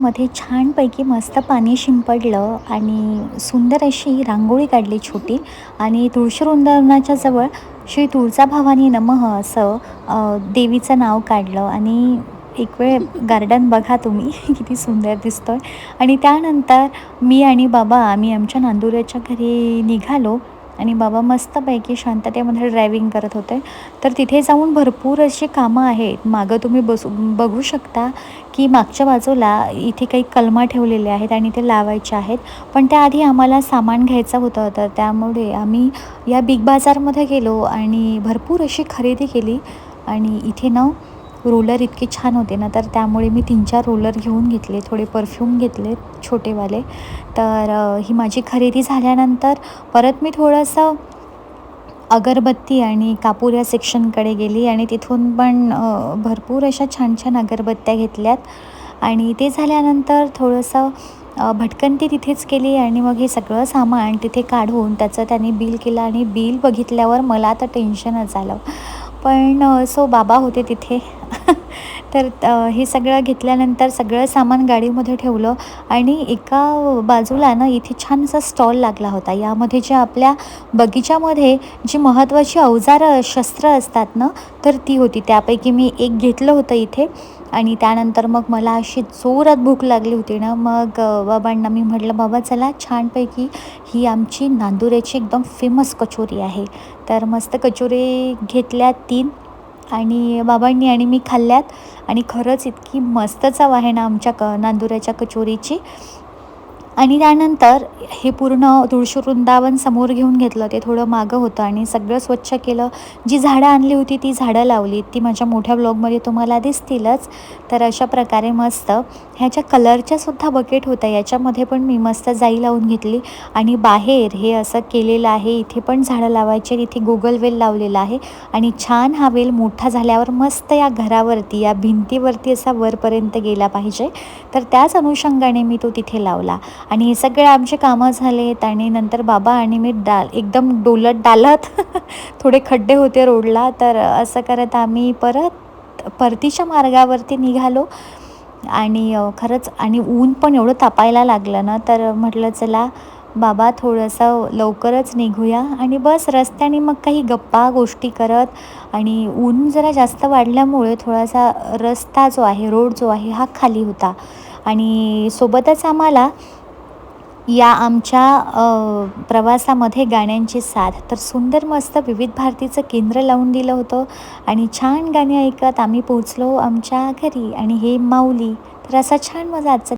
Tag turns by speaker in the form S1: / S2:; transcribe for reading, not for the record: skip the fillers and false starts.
S1: मध्ये छानपैकी मस्त पाणी शिंपडलं आणि सुंदर अशी रांगोळी काढली छोटी आणि तुळशी वृंदावनाच्या जवळ श्री तुळजाभवानी नमः असं देवीचं नाव काढलं आणि एक वेळ गार्डन बघा तुम्ही किती सुंदर दिसतोय. आणि त्यानंतर मी आणि बाबा आम्ही आमच्या नांदुऱ्याच्या घरी निघालो आणि बाबा मस्तपैकी शांततेमध्ये ड्रायव्हिंग करत होते. तर तिथे जाऊन भरपूर अशी कामं आहेत. मागं तुम्ही बघू शकता की मागच्या बाजूला इथे काही कलमा ठेवलेल्या आहेत आणि ते लावायचे आहेत. पण त्याआधी आम्हाला सामान घ्यायचं होतं, तर त्यामुळे आम्ही या बिग बाजारमध्ये गेलो आणि भरपूर अशी खरेदी केली. आणि इथे ना रोलर इतके छान होते ना, तर त्यामुळे मी 3-4 रोलर घेऊन घेतले, थोडे परफ्यूम घेतले छोटेवाले. तर ही माझी खरेदी झाल्यानंतर परत मी थोडंसं अगरबत्ती आणि कापूर या सेक्शनकडे गेली आणि तिथून पण भरपूर अशा छान छान अगरबत्त्या घेतल्यात. आणि ते झाल्यानंतर थोडंसं भटकंती तिथेच केली आणि मग हे सगळं सामान तिथे काढून त्याचं त्याने बिल केलं आणि बिल बघितल्यावर मला तर टेन्शनच आलं. पण सो बाबा होते तिथे. तर हे सगळं घेतल्यानंतर सगळं सामान गाडीमध्ये ठेवलं आणि एका बाजूला ना इथे छान असा स्टॉल लागला होता. यामध्ये जे आपल्या बगीच्यामध्ये जी महत्त्वाची अवजारं, शस्त्र असतात ना, तर ती होती. त्यापैकी मी एक घेतलं होतं इथे. आणि त्यानंतर मग मला अशी जोरात भूक लागली होती ना, मग बाबांना मी म्हटलं, "बाबा चला छानपैकी ही आमची नांदुऱ्याची एकदम फेमस कचोरी आहे." तर मस्त कचोरी घेतल्या 3 आणि बाबांनी आणि मी खाल्ल्यात. आणि खरंच इतकी मस्त चव आहे ना आमच्या नांदुऱ्याच्या कचोरीची. आणि त्यानंतर हे पूर्ण तुळशी वृंदावन समोर घेऊन घेतलं. ते थोडं मागं होतं आणि सगळं स्वच्छ केलं. जी झाडं आणली होती ती झाडं लावली. ती माझ्या मोठ्या ब्लॉगमध्ये तुम्हाला दिसतीलच. तर अशा प्रकारे मस्त ह्याच्या कलरच्यासुद्धा बकेट होत्या. याच्यामध्ये पण मी मस्त जाई लावून घेतली. आणि बाहेर हे असं केलेलं आहे. इथे पण झाडं लावायची आणि इथे गुगल वेल लावलेला आहे. आणि छान हा वेल मोठा झाल्यावर मस्त या घरावरती, या भिंतीवरती असा वरपर्यंत गेला पाहिजे. तर त्याच अनुषंगाने मी तो तिथे लावला. आणि हे सगळे आमचे कामं झालेत आणि नंतर बाबा आणि मी एकदम डोलत डालत थोडे खड्डे होते रोडला, तर असं करत आम्ही परतीच्या मार्गावरती निघालो. आणि खरंच आणि ऊन पण एवढं तापायला लागलं ना, तर म्हटलं चला बाबा थोडंसं लवकरच निघूया. आणि बस रस्त्याने मग काही गप्पा गोष्टी करत. आणि ऊन जरा जास्त वाढल्यामुळे थोडासा रस्ता जो आहे, रोड जो आहे हा खाली होता. आणि सोबतच आम्हाला या आमच्या प्रवासामध्ये गाण्यांची साथ, तर सुंदर मस्त विविध भारतीचं केंद्र लावून दिलं होतं. आणि छान गाणी ऐकत आम्ही पोहोचलो आमच्या घरी. आणि हे माऊली. तर असा छान माझा आजचा